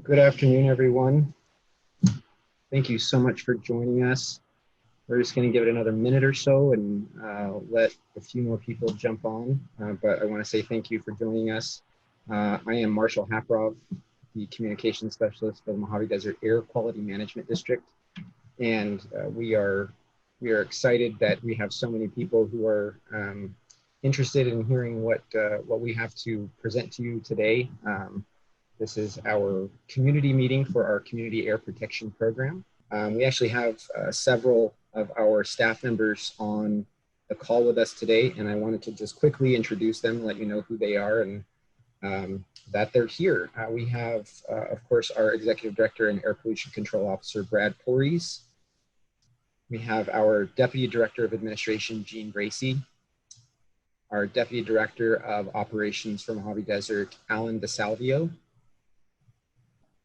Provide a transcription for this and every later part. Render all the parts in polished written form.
Good afternoon, everyone. Thank you so much for joining us. We're just going to give it another minute or so and let a few more people jump on. But I want to say thank you for joining us. I am Marshall Haprov, the Communications Specialist for the Mojave Desert Air Quality Management District. And we are excited that we have so many people who are interested in hearing what we have to present to you today. This is our community meeting for our Community Air Protection Program. We actually have several of our staff members on the call with us today, and I wanted to just quickly introduce them, let you know who they are and that they're here. We have, of course, our Executive Director and Air Pollution Control Officer, Brad Porres. We have our Deputy Director of Administration, Jean Gracie. Our Deputy Director of Operations for Mojave Desert, Alan DeSalvio.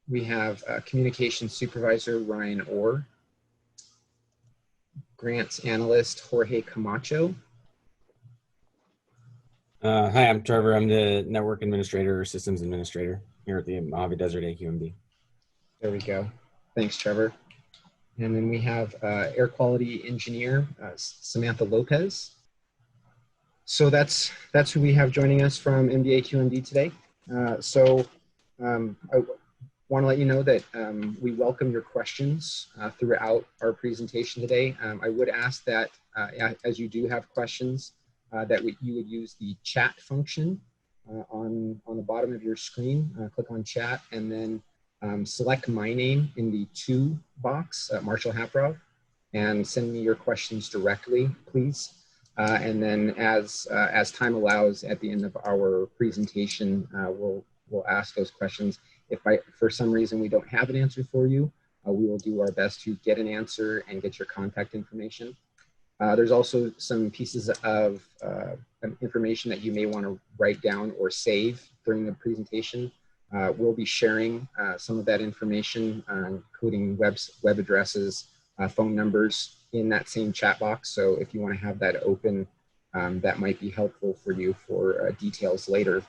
We have Communications Supervisor, Ryan Orr. Grants Analyst, Jorge Camacho. Hi, I'm Trevor. I'm the Network Administrator or Systems Administrator here at the Mojave Desert AQMD. There we go. Thanks, Trevor. And then we have Air Quality Engineer, Samantha Lopez. So that's who we have joining us from MDAQMD today. I want to let you know that we welcome your questions throughout our presentation today. I would ask that as you do have questions, that you would use the chat function on the bottom of your screen. Click on chat and then select my name in the to box, Marshall Haprov, and send me your questions directly, please. And then as time allows at the end of our presentation, we'll ask those questions. If for some reason we don't have an answer for you, we will do our best to get an answer and get your contact information. There's also some pieces of information that you may want to write down or save during the presentation. We'll be sharing some of that information, including web addresses, phone numbers in that same chat box. So if you want to have that open, that might be helpful for you for details later.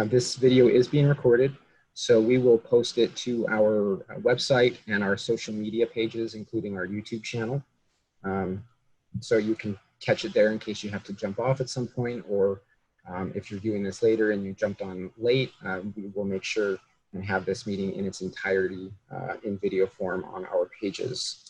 This video is being recorded, so we will post it to our website and our social media pages, including our YouTube channel. So you can catch it there in case you have to jump off at some point, or if you're viewing this later and you jumped on late, we will make sure and have this meeting in its entirety in video form on our pages.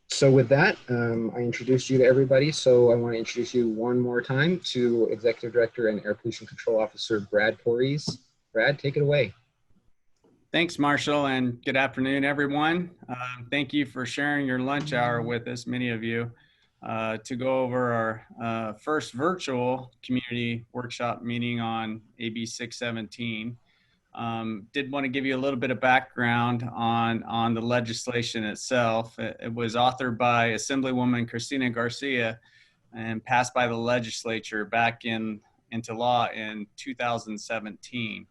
So with that, I introduced you to everybody. So I want to introduce you one more time to Executive Director and Air Pollution Control Officer, Brad Porres. Brad, take it away. Thanks, Marshall, and good afternoon, everyone. Thank you for sharing your lunch hour with us, many of you, to go over our first virtual community workshop meeting on AB617. Did want to give you a little bit of background on the legislation itself. It was authored by Assemblywoman Cristina Garcia and passed by the legislature back into law in 2017.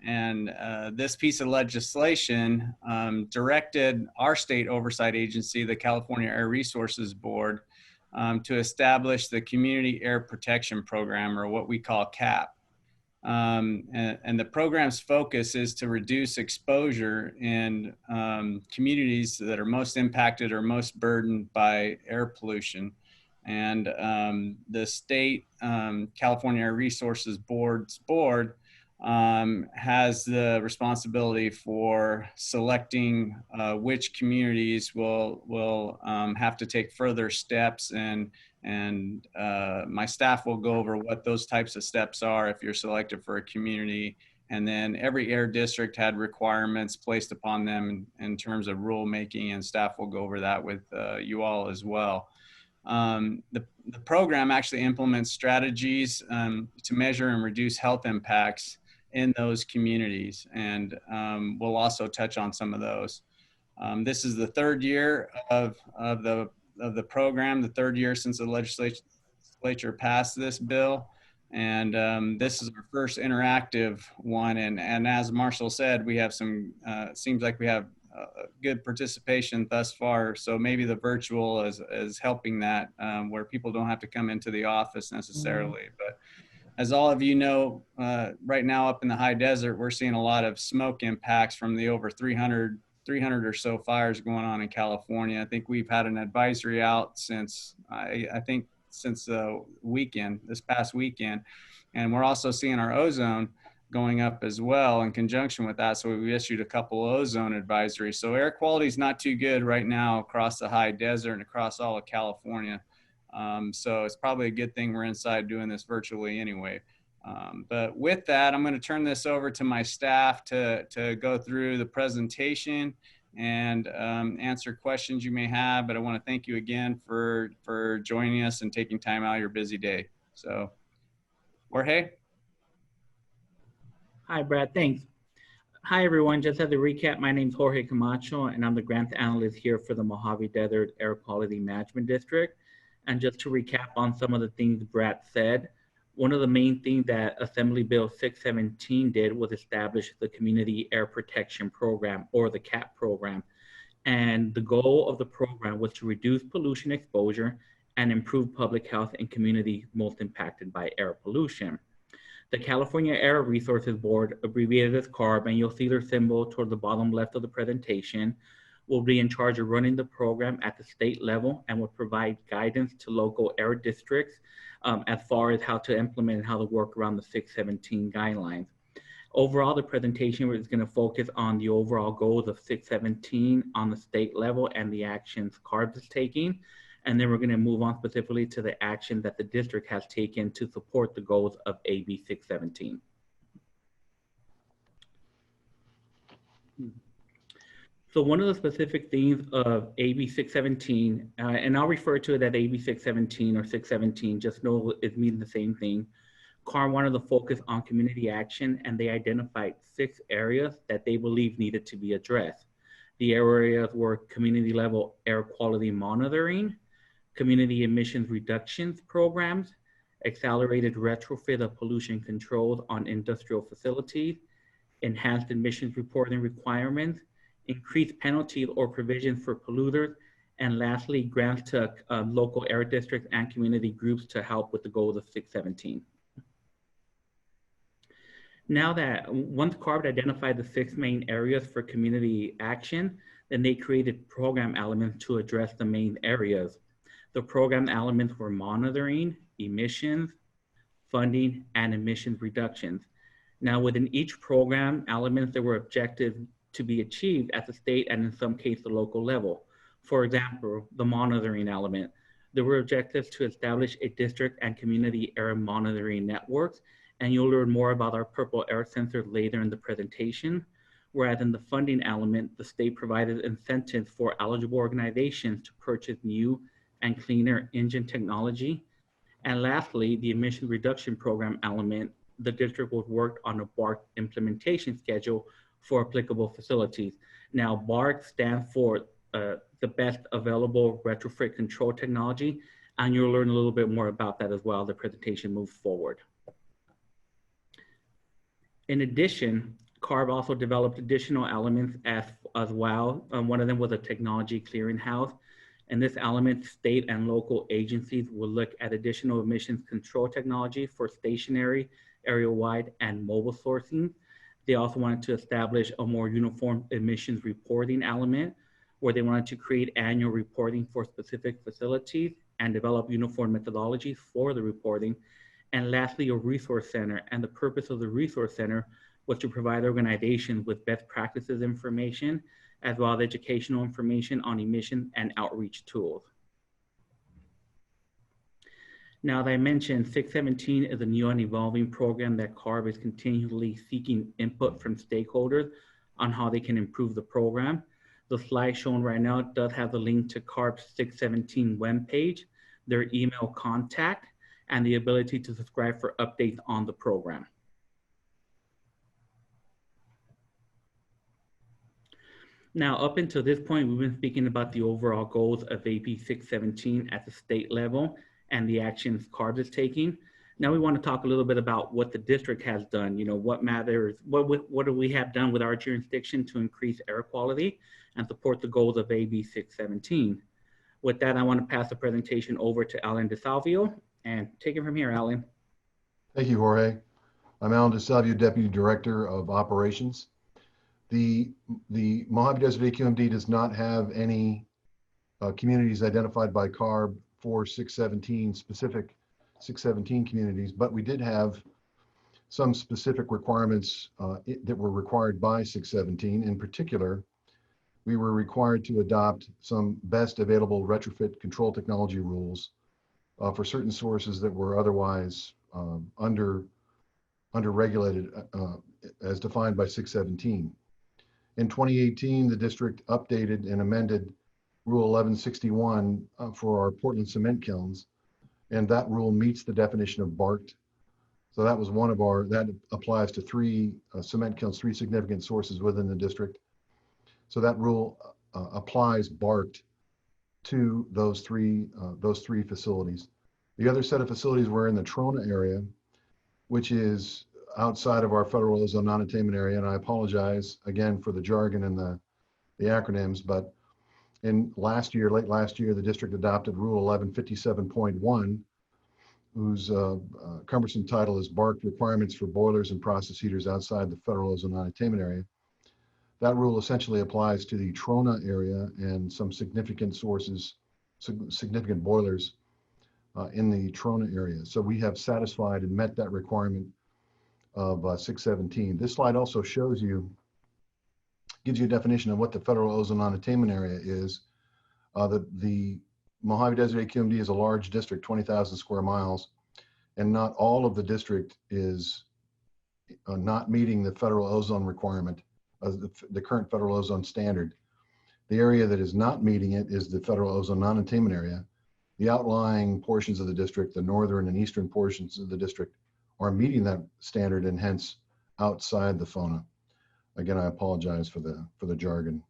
And this piece of legislation directed our state oversight agency, the California Air Resources Board, to establish the Community Air Protection Program, or what we call CAP. And the program's focus is to reduce exposure in communities that are most impacted or most burdened by air pollution. And the state California Air Resources Board has the responsibility for selecting which communities will have to take further steps, and my staff will go over what those types of steps are if you're selected for a community. And then every air district had requirements placed upon them in terms of rulemaking, and staff will go over that with you all as well. The program actually implements strategies to measure and reduce health impacts in those communities, and we'll also touch on some of those. This is the third year of the program, the third year since the legislature passed this bill, and this is our first interactive one. And as Marshall said, we have some. Seems like we have good participation thus far. So maybe the virtual is helping that, where people don't have to come into the office necessarily, but. as all of you know, right now up in the high desert, we're seeing a lot of smoke impacts from the over 300 or so fires going on in California. I think we've had an advisory out since, I think since the weekend, this past weekend. And we're also seeing our ozone going up as well in conjunction with that. So we issued a couple ozone advisories. So air quality is not too good right now across the high desert and across all of California. So it's probably a good thing we're inside doing this virtually anyway. But with that, I'm going to turn this over to my staff to go through the presentation and answer questions you may have. But I want to thank you again for joining us and taking time out of your busy day. So, Jorge. Hi, Brad. Thanks. Hi, everyone. Just as a recap, my name is Jorge Camacho, and I'm the grants analyst here for the Mojave Desert Air Quality Management District. And just to recap on some of the things Brad said, one of the main things that Assembly Bill 617 did was establish the Community Air Protection Program, or the CAP program. And the goal of the program was to reduce pollution exposure and improve public health in communities most impacted by air pollution. The California Air Resources Board, abbreviated as CARB, and you'll see their symbol toward the bottom left of the presentation, will be in charge of running the program at the state level and will provide guidance to local air districts as far as how to implement and how to work around the 617 guidelines. Overall, the presentation is going to focus on the overall goals of 617 on the state level and the actions CARB is taking. And then we're going to move on specifically to the action that the district has taken to support the goals of AB 617. So one of the specific themes of AB 617, and I'll refer to it as AB 617 or 617, just know it means the same thing. CARB wanted to focus on community action, and they identified 6 areas that they believe needed to be addressed. The areas were community level air quality monitoring, community emissions reductions programs, accelerated retrofit of pollution controls on industrial facilities, enhanced emissions reporting requirements, increased penalties or provisions for polluters, and lastly, grants to local air districts and community groups to help with the goals of 617. Now that once CARB identified the 6 main areas for community action, then they created program elements to address the main areas. The program elements were monitoring, emissions, funding, and emissions reductions. Now within each program elements, there were objectives to be achieved at the state and in some cases the local level. For example, the monitoring element. There were objectives to establish a district and community air monitoring networks, and you'll learn more about our purple air sensors later in the presentation. Whereas in the funding element, the state provided incentives for eligible organizations to purchase new and cleaner engine technology. And lastly, the emission reduction program element, the district was worked on a BARC implementation schedule for applicable facilities. Now, BARC stands for the best available retrofit control technology, and you'll learn a little bit more about that as well as the presentation moves forward. In addition, CARB also developed additional elements as well. One of them was a technology clearinghouse. And this element, state and local agencies will look at additional emissions control technology for stationary, area-wide, and mobile sourcing. They also wanted to establish a more uniform emissions reporting element where they wanted to create annual reporting for specific facilities and develop uniform methodologies for the reporting. And lastly, a resource center. And the purpose of the resource center was to provide organizations with best practices information as well as educational information on emission and outreach tools. Now, as I mentioned, 617 is a new and evolving program that CARB is continually seeking input from stakeholders on how they can improve the program. The slide shown right now does have the link to CARB's 617 webpage, their email contact, and the ability to subscribe for updates on the program. Now, up until this point, we've been speaking about the overall goals of AB 617 at the state level and the actions CARB is taking. Now we want to talk a little bit about what the district has done, what matters, what do we have done with our jurisdiction to increase air quality and support the goals of AB 617. With that, I want to pass the presentation over to Alan DeSalvio and take it from here, Alan. Thank you, Jorge. I'm Alan DeSalvio, Deputy Director of Operations. The Mojave Desert AQMD does not have any communities identified by CARB for 617, specific 617 communities, but we did have some specific requirements that were required by 617. In particular, we were required to adopt some best available retrofit control technology rules for certain sources that were otherwise under-regulated as defined by 617. In 2018, the district updated and amended Rule 1161 for our Portland cement kilns, and that rule meets the definition of barked. So that was one of our, that applies to three cement kilns, three significant sources within the district. So that rule applies barked to those three facilities. The other set of facilities were in the Trona area, which is outside of our federal ozone non-attainment area. And I apologize again for the jargon and the acronyms, but in late last year, the district adopted Rule 1157.1, whose cumbersome title is Barked Requirements for Boilers and Process Heaters Outside the Federal Ozone Non-Attainment Area. That rule essentially applies to the Trona area and some significant sources, significant boilers in the Trona area. So we have satisfied and met that requirement of 617. This slide also shows you, gives you a definition of what the Federal Ozone Non-Attainment Area is. The Mojave Desert AQMD is a large district, 20,000 square miles, and not all of the district is not meeting the federal ozone requirement, the current federal ozone standard. The area that is not meeting it is the Federal Ozone Non-Attainment Area. The outlying portions of the district, the northern and eastern portions of the district, are meeting that standard and hence outside the FONA. Again, I apologize for the jargon.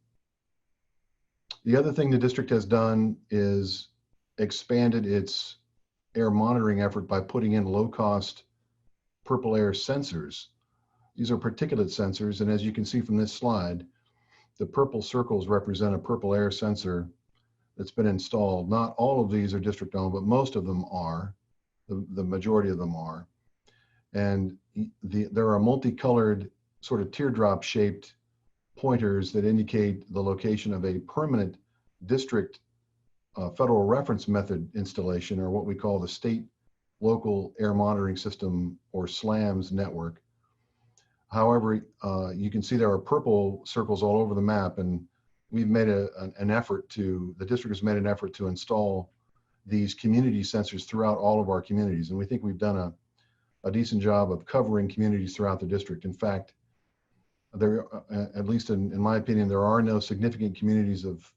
The other thing the district has done is expanded its air monitoring effort by putting in low-cost purple air sensors. These are particulate sensors, and as you can see from this slide, the purple circles represent a purple air sensor that's been installed. Not all of these are district-owned, but most of them are. The majority of them are. And there are multicolored sort of teardrop-shaped pointers that indicate the location of a permanent district federal reference method installation, or what we call the State Local Air Monitoring System, or SLAMS network. However, you can see there are purple circles all over the map, and we've made an effort to, the district has made an effort to install these community sensors throughout all of our communities. And we think we've done a decent job of covering communities throughout the district. In fact, there, at least in my opinion, there are no significant communities of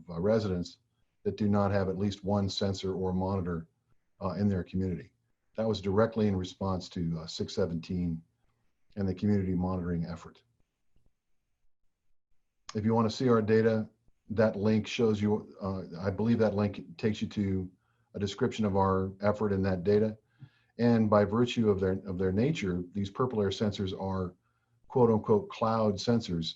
residents that do not have at least one sensor or monitor in their community. That was directly in response to 617 and the community monitoring effort. If you want to see our data, that link shows you, I believe that link takes you to a description of our effort in that data. And by virtue of their nature, these purple air sensors are quote unquote cloud sensors.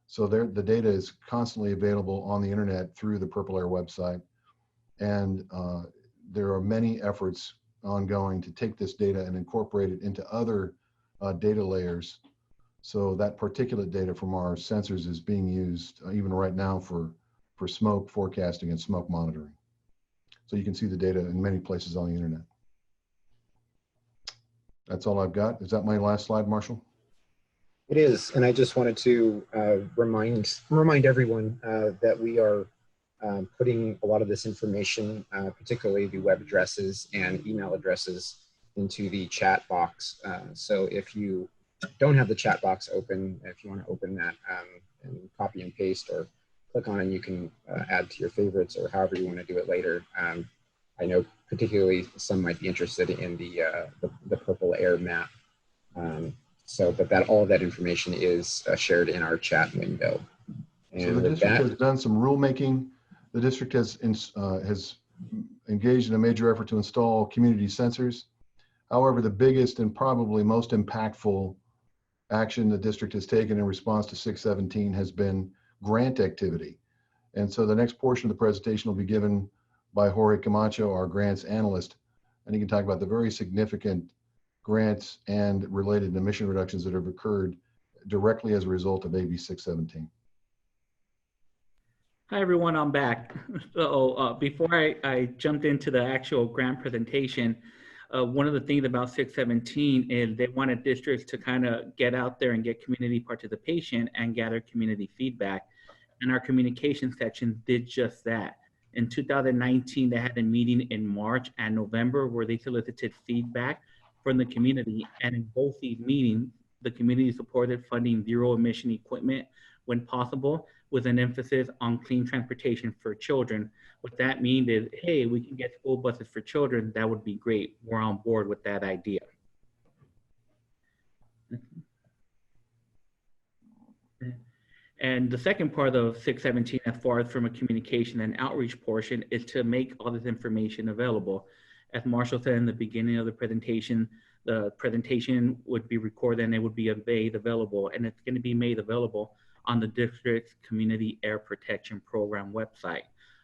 So the data is constantly available on the internet through the Purple Air website. And there are many efforts ongoing to take this data and incorporate it into other data layers. So that particulate data from our sensors is being used even right now for smoke forecasting and smoke monitoring. So you can see the data in many places on the internet. That's all I've got. Is that my last slide, Marshall? It is, and I just wanted to remind everyone that we are putting a lot of this information, particularly the web addresses and email addresses, into the chat box. So if you don't have the chat box open, if you want to open that and copy and paste or click on it, you can add to your favorites or however you want to do it later. I know particularly some might be interested in the purple air map. But all of that information is shared in our chat window. And so the district has done some rulemaking. The district has engaged in a major effort to install community sensors. However, the biggest and probably most impactful action the district has taken in response to 617 has been grant activity. And so the next portion of the presentation will be given by Jorge Camacho, our grants analyst, and he can talk about the very significant grants and related emission reductions that have occurred directly as a result of AB 617. Hi everyone, I'm back. So before I jumped into the actual grant presentation, one of the things about 617 is they wanted districts to kind of get out there and get community participation and gather community feedback. And our communication section did just that. In 2019, they had a meeting in March and November where they solicited feedback from the community. And in both these meetings, the community supported funding zero emission equipment when possible, with an emphasis on clean transportation for children. What that means is, hey, we can get school buses for children. That would be great. We're on board with that idea. And the second part of 617, as far as from a communication and outreach portion, is to make all this information available. As Marshall said in the beginning of the presentation would be recorded and it would be made available, and it's going to be made available on the district's Community Air Protection Program website.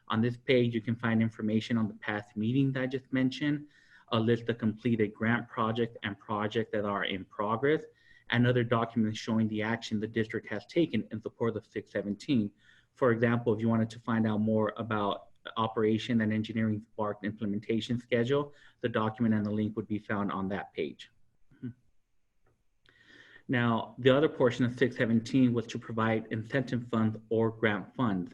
On this page, you can find information on the past meetings I just mentioned, a list of completed grant projects and projects that are in progress, and other documents showing the action the district has taken in support of 617. For example, if you wanted to find out more about operation and engineering spark implementation schedule, the document and the link would be found on that page. Now, the other portion of 617 was to provide incentive funds or grant funds.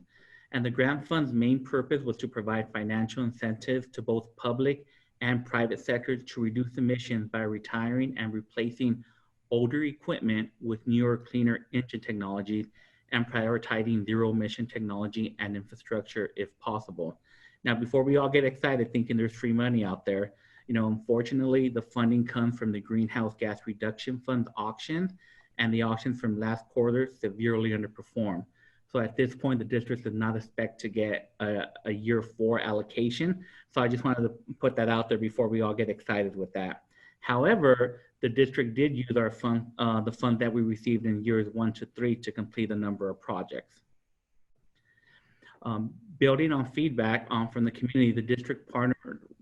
And the grant fund's main purpose was to provide financial incentives to both public and private sectors to reduce emissions by retiring and replacing older equipment with newer, cleaner engine technologies and prioritizing zero emission technology and infrastructure if possible. Now, before we all get excited thinking there's free money out there, you know, unfortunately, the funding comes from the Greenhouse Gas Reduction Fund auction, and the auctions from last quarter severely underperformed. So at this point, the district does not expect to get a year 4 allocation. So I just wanted to put that out there before we all get excited with that. However, the district did use our fund, the fund that we received in years 1 to 3 to complete a number of projects. Building on feedback from the community, the district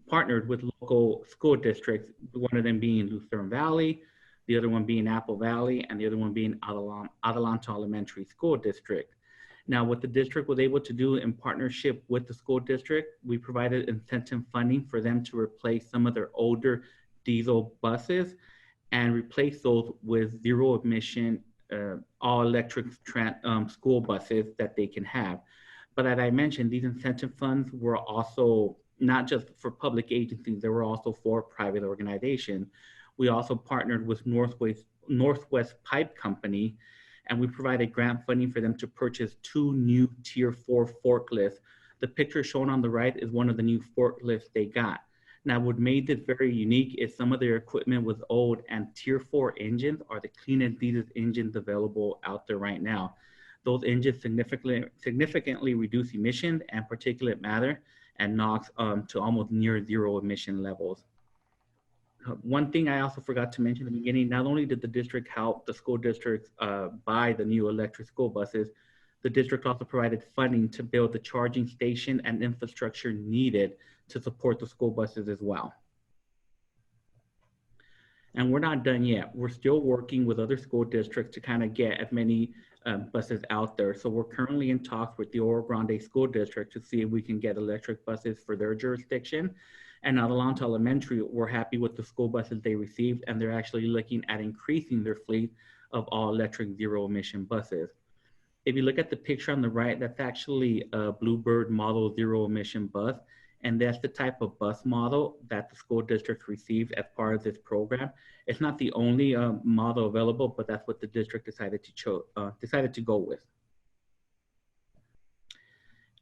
partnered with local school districts, one of them being Lucerne Valley, the other one being Apple Valley, and the other one being Adelanto Elementary School District. Now, what the district was able to do in partnership with the school district, we provided incentive funding for them to replace some of their older diesel buses and replace those with zero emission, all electric school buses that they can have. But as I mentioned, these incentive funds were also not just for public agencies, they were also for private organizations. We also partnered with Northwest Pipe Company, and we provided grant funding for them to purchase 2 new Tier 4 forklifts. The picture shown on the right is one of the new forklifts they got. Now, what made this very unique is some of their equipment was old, and Tier 4 engines are the cleanest diesel engines available out there right now. Those engines significantly reduce emissions and particulate matter and NOx to almost near zero emission levels. One thing I also forgot to mention in the beginning, not only did the district help the school districts buy the new electric school buses, the district also provided funding to build the charging station and infrastructure needed to support the school buses as well. And we're not done yet. We're still working with other school districts to kind of get as many buses out there. So we're currently in talks with the Oro Grande School District to see if we can get electric buses for their jurisdiction. And Adelanto Elementary, we're happy with the school buses they received, and they're actually looking at increasing their fleet of all electric zero emission buses. If you look at the picture on the right, that's actually a Bluebird model zero emission bus. And that's the type of bus model that the school district received as part of this program. It's not the only model available, but that's what the district decided to go with.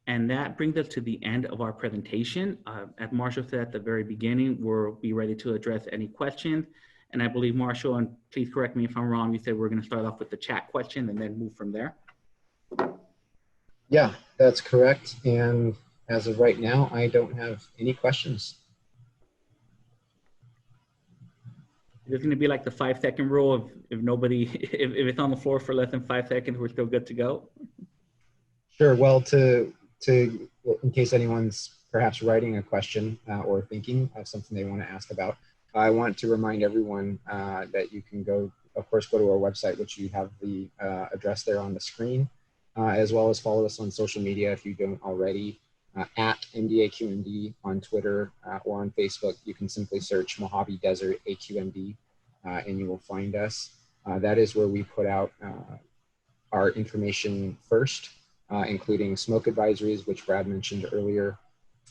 And that brings us to the end of our presentation. As Marshall said at the very beginning, we'll be ready to address any questions. And I believe Marshall, and please correct me if I'm wrong, you said we're going to start off with the chat question and then move from there. Yeah, that's correct. And as of right now, I don't have any questions. It's going to be like the 5-second rule. If it's on the floor for less than 5 seconds, we're still good to go. Sure. Well, in case anyone's perhaps writing a question or thinking of something they want to ask about, I want to remind everyone that you can go, of course, go to our website, which you have the address there on the screen, as well as follow us on social media if you don't already, at MDAQMD on Twitter or on Facebook. You can simply search Mojave Desert AQMD and you will find us. That is where we put out our information first, including smoke advisories, which Brad mentioned earlier,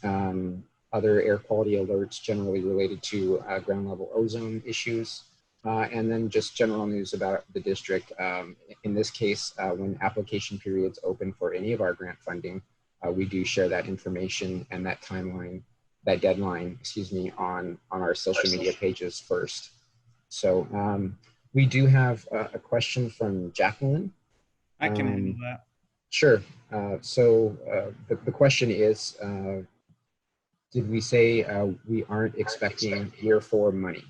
other air quality alerts generally related to ground level ozone issues, and then just general news about the district. In this case, when application periods open for any of our grant funding, we do share that information and that timeline, that deadline, excuse me, on our social media pages first. So we do have a question from Jacqueline. I can handle that. Sure. The question is, did we say we aren't expecting year 4 money?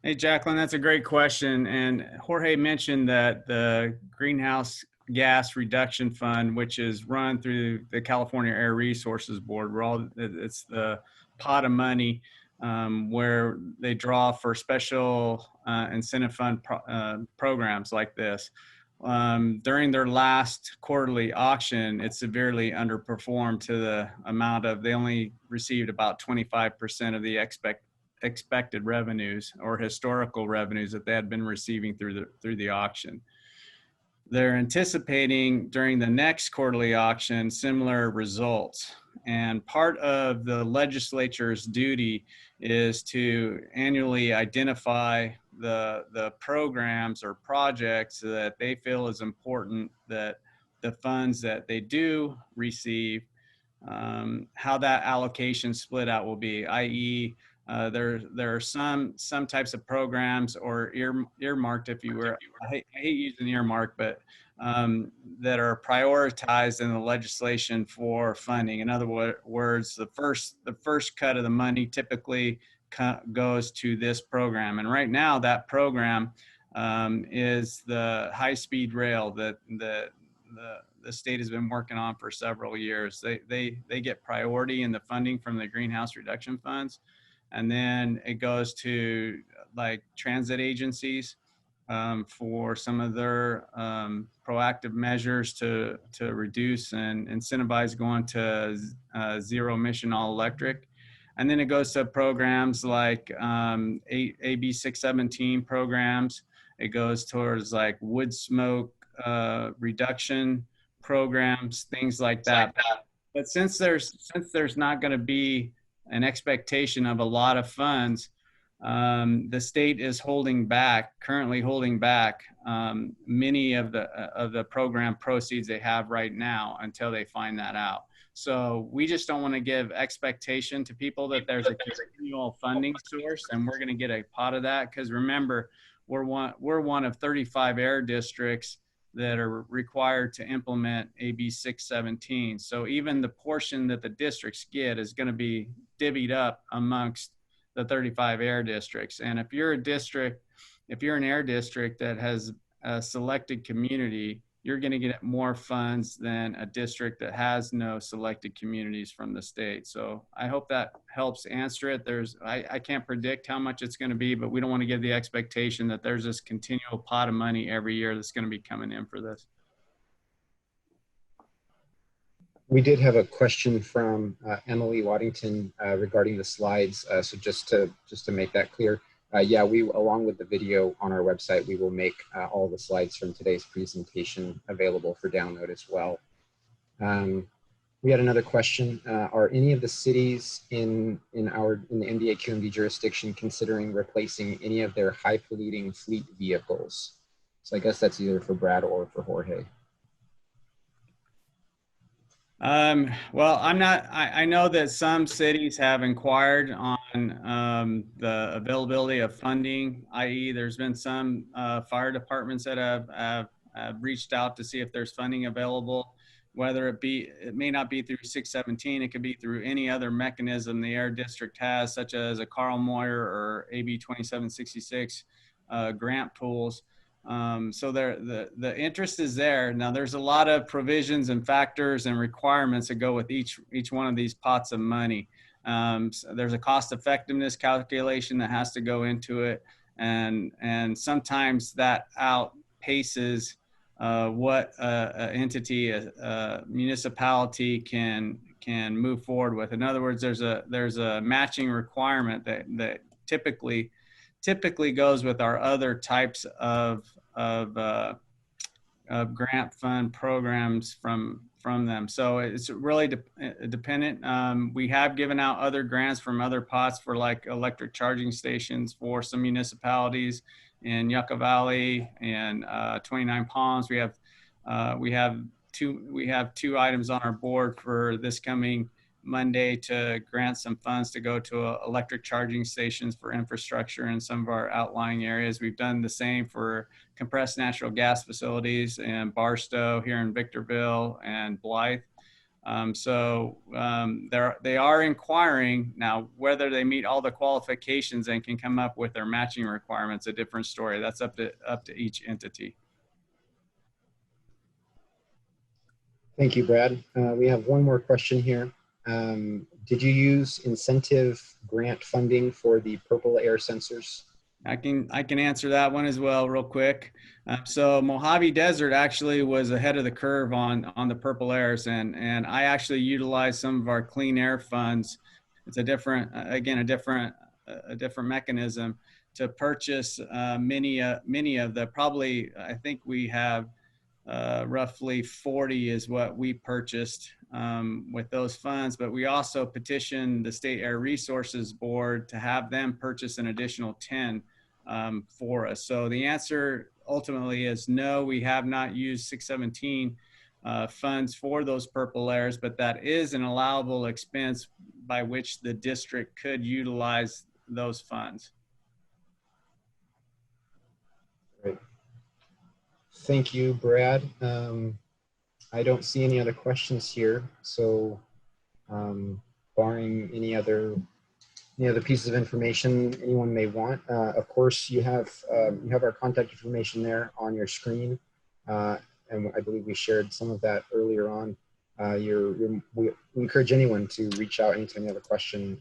Hey, Jacqueline, that's a great question. And Jorge mentioned that the Greenhouse Gas Reduction Fund, which is run through the California Air Resources Board, it's the pot of money where they draw for special incentive fund programs like this. During their last quarterly auction, it severely underperformed to the amount of, they only received about 25% of the expected revenues or historical revenues that they had been receiving through the auction. They're anticipating during the next quarterly auction similar results. And part of the legislature's duty is to annually identify the programs or projects that they feel is important, that the funds that they do receive, how that allocation split out will be, i.e. There are some types of programs or earmarked, if you were, I hate using earmark, but that are prioritized in the legislation for funding. In other words, the first cut of the money typically goes to this program. And right now that program is the high-speed rail that the state has been working on for several years. They get priority in the funding from the greenhouse reduction funds. And then it goes to like transit agencies for some of their proactive measures to reduce and incentivize going to zero emission all electric. And then it goes to programs like AB617 programs. It goes towards like wood smoke reduction programs, things like that. But since there's not going to be an expectation of a lot of funds, the state is currently holding back many of the program proceeds they have right now until they find that out. So we just don't want to give expectation to people that there's a continual funding source and we're going to get a pot of that, because remember, we're one of 35 air districts that are required to implement AB 617. So even the portion that the districts get is going to be divvied up amongst the 35 air districts. And if you're an air district that has a selected community, you're going to get more funds than a district that has no selected communities from the state. So I hope that helps answer it. I can't predict how much it's going to be, but we don't want to give the expectation that there's this continual pot of money every year that's going to be coming in for this. We did have a question from Emily Waddington regarding the slides. So just to make that clear, yeah, we, along with the video on our website, we will make all the slides from today's presentation available for download as well. We had another question. Are any of the cities in the MDAQMD jurisdiction considering replacing any of their high polluting fleet vehicles? So I guess that's either for Brad or for Jorge. Well, I know that some cities have inquired on the availability of funding, i.e. there's been some fire departments that have reached out to see if there's funding available, whether it may not be through 617, it could be through any other mechanism the Air District has, such as a Carl Moyer or AB 2766 grant pools. So the interest is there. Now there's a lot of provisions and factors and requirements that go with each one of these pots of money. So there's a cost effectiveness calculation that has to go into it. And sometimes that outpaces what an entity, a municipality can move forward with. In other words, there's a matching requirement that typically goes with our other types of grant fund programs from them. So it's really dependent. We have given out other grants from other pots for like electric charging stations for some municipalities in Yucca Valley and 29 Palms. We have two items on our board for this coming Monday to grant some funds to go to electric charging stations for infrastructure in some of our outlying areas. We've done the same for compressed natural gas facilities in Barstow here in Victorville and Blythe. They are inquiring now whether they meet all the qualifications and can come up with their matching requirements. A different story. That's up to each entity. Thank you, Brad. We have one more question here. Did you use incentive grant funding for the purple air sensors? I can answer that one as well real quick. So Mojave Desert actually was ahead of the curve on the purple airs, and I actually utilized some of our clean air funds. It's a different mechanism to purchase many of the, probably I think we have roughly 40 is what we purchased with those funds, but we also petitioned the State Air Resources Board to have them purchase an additional 10 for us. So the answer ultimately is no, we have not used 617 funds for those purple airs, but that is an allowable expense by which the district could utilize those funds. Great. Thank you, Brad. I don't see any other questions here. So barring any other pieces of information anyone may want, of course, you have our contact information there on your screen. And I believe we shared some of that earlier on. We encourage anyone to reach out anytime you have a question,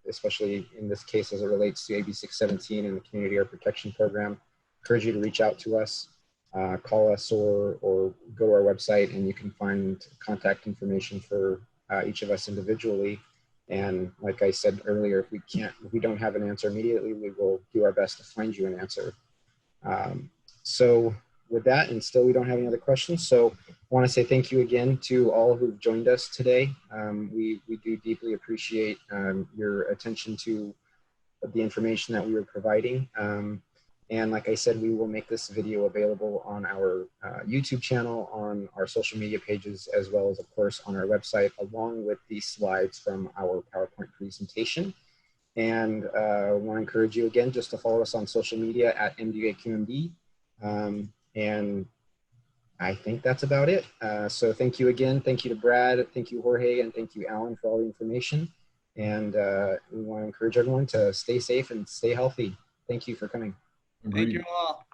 especially in this case as it relates to AB617 and the Community Air Protection Program. Encourage you to reach out to us. Call us or go to our website, and you can find contact information for each of us individually. And like I said earlier, if we don't have an answer immediately, we will do our best to find you an answer. So with that, and still we don't have any other questions. So I want to say thank you again to all who've joined us today. We do deeply appreciate your attention to the information that we were providing. And like I said, we will make this video available on our YouTube channel, on our social media pages, as well as, of course, on our website, along with the slides from our PowerPoint presentation. And I want to encourage you again just to follow us on social media at MDAQMD. And I think that's about it. So thank you again. Thank you to Brad. Thank you, Jorge. And thank you, Alan, for all the information. And we want to encourage everyone to stay safe and stay healthy. Thank you for coming. Thank you all.